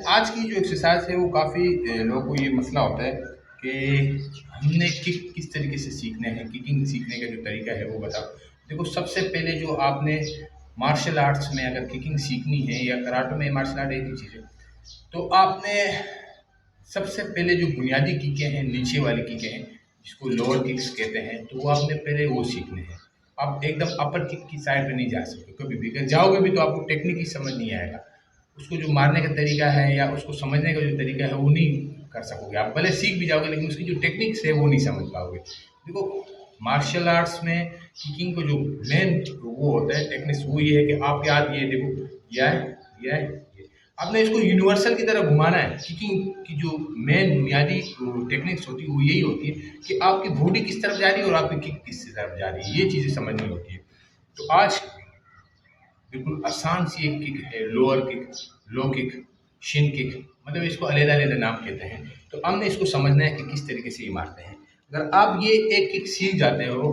आज की जो एक्सरसाइज है वो काफ़ी लोगों को ये मसला होता है कि हमने किक किस तरीके से सीखने हैं, किकिंग सीखने का जो तरीका है वो बताओ। देखो, सबसे पहले जो आपने मार्शल आर्ट्स में अगर किकिंग सीखनी है या कराटे में, मार्शल आर्ट एक ही चीज़ है, तो आपने सबसे पहले जो बुनियादी किकें हैं, नीचे वाली किकें हैं जिसको लोअर किक्स कहते हैं, तो वो आपने पहले वो सीखने हैं। आप एकदम अपर किक की साइड पे नहीं जा सकते कभी भी। अगर जाओगे भी तो आपको टेक्निक ही समझ नहीं आएगा। उसको जो मारने का तरीका है या उसको समझने का जो तरीका है वो नहीं कर सकोगे। आप भले सीख भी जाओगे लेकिन उसकी जो टेक्निक्स है वो नहीं समझ पाओगे। देखो, मार्शल आर्ट्स में किकिंग को जो मेन वो होता है टेक्निक्स, वो ये है कि आपके हाथ ये देखो, यह है, यह है, ये। आपने इसको यूनिवर्सल की तरह घुमाना है। किकिंग की जो मेन बुनियादी टेक्निक्स होती है वो यही होती है कि आपकी बॉडी किस तरफ जा रही है और आपकी किक किस तरफ जा रही है, ये चीज़ें समझनी होती है। तो आज बिल्कुल आसान सी एक किक है, lower kick, low kick, Shin kick, मतलब इसको अलग-अलग नाम कहते हैं। तो हमने इसको समझना है कि किस तरीके से ये मारते हैं। अगर आप ये एक किक सीख जाते हो,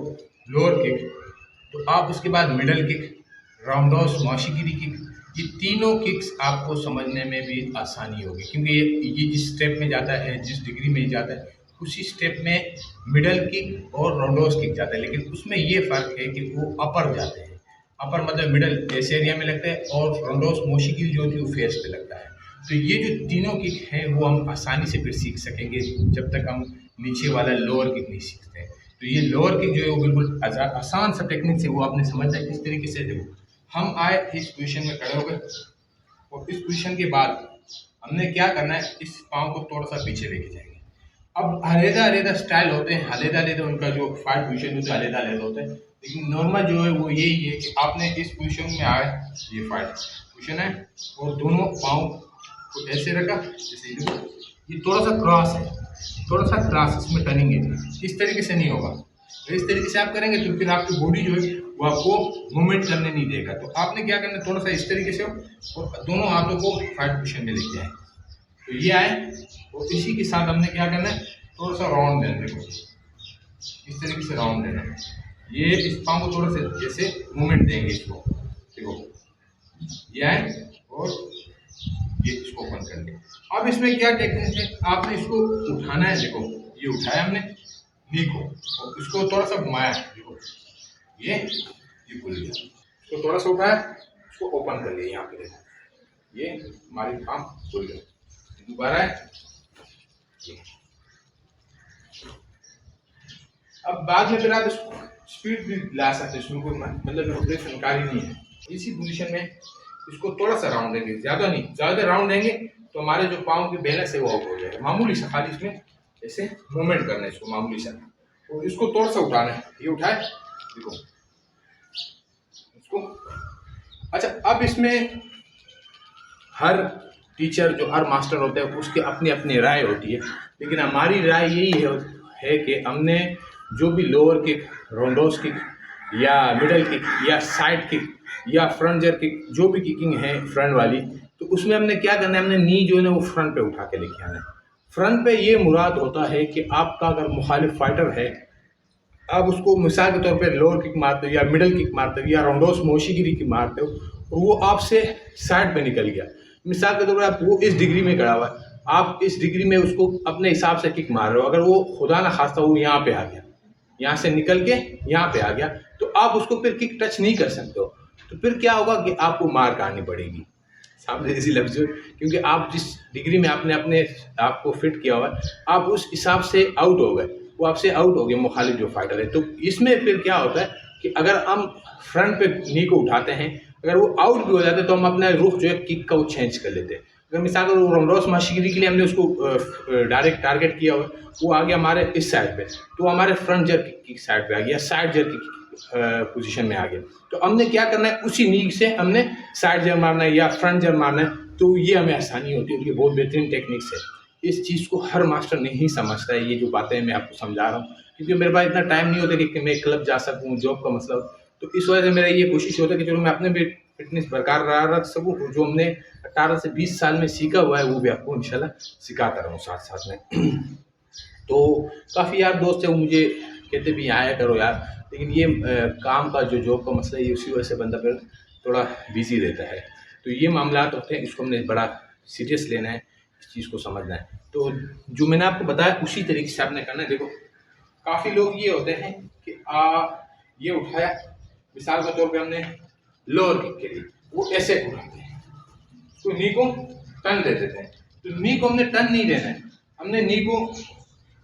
लोअर किक, तो आप उसके बाद मिडल किक, राउंडहोuse माशिगिरी किक, ये तीनों किक्स आपको समझने में भी आसानी होगी, क्योंकि ये जिस स्टेप में जाता है, जिस डिग्री में जाता है, उसी स्टेप में मिडल किक और राउंडहोuse किक जाता है। लेकिन उसमें ये फ़र्क है कि वो अपर जाते हैं। अपर मतलब मिडल इस एरिया में लगता है और राउंडहोuse मोशिगिरी जो होती है वो फेस पे लगता है। तो ये जो तीनों किक हैं वो हम आसानी से फिर सीख सकेंगे जब तक हम नीचे वाला लोअर किक नहीं सीखते हैं। तो ये लोअर किक जो है वो बिल्कुल आसान सा टेक्निक है, वो आपने समझना है किस तरीके से। देखो, हम आए इस पोजीशन में खड़े हो गए और इस पोजीशन के बाद हमने क्या करना है, इस पाँव को थोड़ा सा पीछे लेके जाएंगे। अब अलग-अलग स्टाइल होते हैं, अलग-अलग उनका जो फाइट पोजीशन होता है अलग-अलग होता है, लेकिन नॉर्मल जो है वो यही है कि आपने इस पोजीशन में आए, ये फाइट पोजीशन है और दोनों पाँव को ऐसे रखा, जैसे ये देखो, ये थोड़ा सा क्रॉस है, थोड़ा सा क्रॉस, इसमें टर्निंग है, इस तरीके से नहीं होगा। तो इस तरीके से आप करेंगे तो फिर आपकी बॉडी जो है वो आपको मूवमेंट करने नहीं देगा। तो आपने क्या करना है, थोड़ा सा इस तरीके से और दोनों हाथों को फाइट पोजीशन में लेके आए, तो ये आए और इसी के साथ हमने क्या करना है, थोड़ा सा राउंड देना। देखो, इस तरीके से राउंड देना है, ये इस पाँव को थोड़ा सा जैसे मूवमेंट देंगे इसको। देखो, ये आए और ये इसको ओपन कर लिया। अब इसमें क्या टेक्निक है, आपने इसको उठाना है। देखो, ये उठाया हमने नी को और इसको थोड़ा सा घुमाया। देखो, ये खुल गया। इसको थोड़ा सा उठाया, इसको ओपन कर लिया। यहाँ पे देखो, ये हमारी पाम खुल गया। दोबारा है, अब बाद में फिर आप इसको स्पीड भी ला सकते हैं, इसमें कोई मतलब फनकारी नहीं है। इसी पोजीशन में इसको थोड़ा सा राउंड देंगे, ज़्यादा नहीं, ज़्यादा राउंड देंगे तो हमारे जो पाँव की बैलेंस है वो आउट हो जाएगा। मामूली सा खाली इसमें ऐसे मूवमेंट करना है इसको, मामूली सा, और इसको थोड़ा सा उठाना है। ये उठाए, देखो इसको। अच्छा, अब इसमें हर टीचर, जो हर मास्टर होता है, उसके अपनी अपनी राय होती है, लेकिन हमारी राय यही है कि हमने जो भी लोअर किक, राउंडहोuse किक या मिडल किक या साइड किक या फ्रंट जर किक, जो भी किकिंग है फ्रंट वाली, तो उसमें हमने क्या करना है, हमने नी जो है ना वो फ्रंट पे उठा के लेके आना है। फ्रंट पे ये मुराद होता है कि आपका अगर मुखालिफ फाइटर है, आप उसको मिसाल के तौर पे लोअर किक मारते हो या मिडल किक मारते हो या राउंडहोuse मोशिगिरी की मारते हो और वो आपसे साइड पे निकल गया, मिसाल के तौर पर आप वो इस डिग्री में खड़ा हुआ है, आप इस डिग्री में उसको अपने हिसाब से किक मार रहे हो, अगर वो खुदा ना खास्ता वो यहाँ पे आ गया, यहाँ से निकल के यहाँ पे आ गया, तो आप उसको फिर किक टच नहीं कर सकते हो। तो फिर क्या होगा कि आपको मार खानी पड़ेगी, सामने इसी लफ्ज़, क्योंकि आप जिस डिग्री में आपने अपने आप को फिट किया हुआ है, आप उस हिसाब से आउट हो गए, वो आपसे आउट हो गए मुखालिफ जो फाइटर है। तो इसमें फिर क्या होता है कि अगर हम फ्रंट पे नी को उठाते हैं, अगर वो आउट भी हो जाते हैं तो हम अपना रुख जो है किक का वो चेंज कर लेते हैं। अगर मिसाल को राउंडहोuse माशिगिरी के लिए हमने उसको डायरेक्ट टारगेट किया हुआ, वो आ गया हमारे इस साइड पे, तो हमारे फ्रंट जर की साइड पे आ गया, साइड जर की पोजीशन में आ गया। तो हमने क्या करना है, उसी नी से हमने साइड जर मारना है या फ्रंट जर मारना है, तो ये हमें आसानी होती है और ये बहुत बेहतरीन टेक्निक्स है। इस चीज़ को हर मास्टर नहीं समझता है, ये जो बातें मैं आपको समझा रहा हूँ, क्योंकि मेरे पास इतना टाइम नहीं होता कि मैं क्लब जा सकूँ, जॉब का मसला हो, तो इस वजह से मेरा ये कोशिश होता है कि चलो मैं अपने भी फिटनेस बरकरार रख सकूँ, जो हमने 18 से 20 साल में सीखा हुआ है वो भी आपको इंशाल्लाह सिखाता रहूँ साथ साथ में। तो काफ़ी यार दोस्त है वो मुझे कहते भी आया करो यार, लेकिन ये काम का जो जॉब का मसला है, ये उसी वजह से बंदा फिर थोड़ा बिजी रहता है। तो ये मामला होते हैं, इसको हमने बड़ा सीरियस लेना है, इस चीज़ को समझना है। तो जो मैंने आपको बताया उसी तरीके से आपने करना है। देखो काफ़ी लोग ये होते हैं कि ये उठाया, मिसाल के तौर पे हमने लोअर किक के लिए वो ऐसे उठाते हैं, तो नी को टर्न दे देते हैं। तो नी को हमने टर्न नहीं देना है, हमने नी को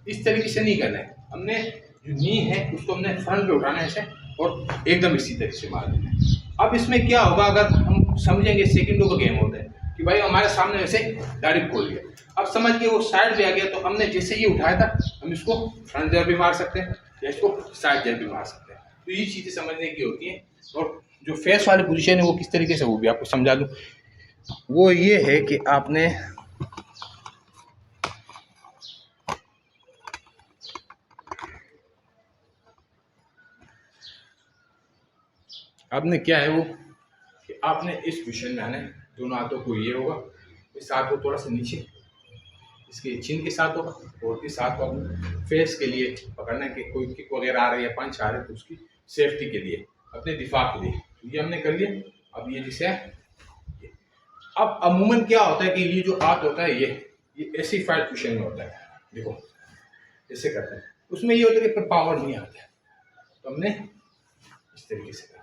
इस तरीके से नहीं करना है, हमने जो नी है उसको हमने फ्रंट पे उठाना है ऐसे और एकदम इसी तरीके से मार देना है। अब इसमें क्या होगा, अगर हम समझेंगे सेकंडों का गेम होता है कि भाई हमारे सामने ऐसे डायरेक्ट खोल गया, अब समझ के वो साइड पे आ गया, तो हमने जैसे ये उठाया था हम इसको फ्रंट जब भी मार सकते हैं या इसको साइड जब भी मार सकते हैं। तो ये चीज़ें समझने की होती हैं। और जो फेस वाली पोजीशन है वो किस तरीके से, वो भी आपको समझा दूँ। वो ये है कि आपने क्या है वो कि आपने इस पोजीशन में आना है, दोनों हाथों को ये होगा, इस हाथ को थोड़ा सा नीचे इसके चिन के साथ होगा और इस हाथ को अपने फेस के लिए पकड़ना है कि कोई किक वगैरह आ रही है, पंच आ रहे हैं तो उसकी सेफ्टी के लिए, अपने दिफा के लिए। तो ये हमने कर लिया। अब ये जैसे अब अमूमन क्या होता है कि ये जो हाथ होता है ये ऐसी फाइट पोजीशन में होता है, देखो ऐसे करते हैं, उसमें ये होता है कि फिर पावर नहीं आता है। तो हमने इस तरीके से करना,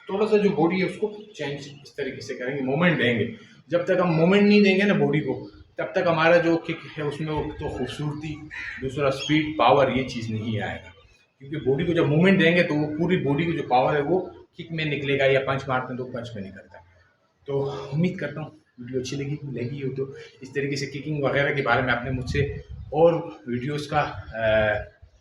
थोड़ा सा जो बॉडी है उसको चेंज इस तरीके से करेंगे, मोमेंट देंगे। जब तक हम मोमेंट नहीं देंगे ना बॉडी को, तब तक हमारा जो किक है उसमें वो तो खूबसूरती, दूसरा स्पीड, पावर, ये चीज़ नहीं आएगा। क्योंकि बॉडी को जब मूवमेंट देंगे तो वो पूरी बॉडी की जो पावर है वो किक में निकलेगा, या पंच मारते हैं तो पंच में निकलता है। तो उम्मीद करता हूँ वीडियो अच्छी लगी हो। तो इस तरीके से किकिंग वगैरह के बारे में आपने मुझसे और वीडियोस का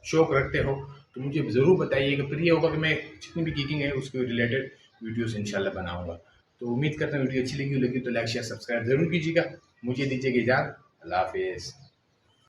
शौक़ रखते हो तो मुझे ज़रूर बताइएगा, फिर ये होगा कि मैं जितनी भी किकिंग है उसके रिलेटेड वीडियोस इंशाल्लाह बनाऊंगा। तो उम्मीद करता हूँ वीडियो अच्छी लगी तो लाइक शेयर सब्सक्राइब ज़रूर कीजिएगा। मुझे दीजिएगा इजाज़त। अल्लाह हाफिज़।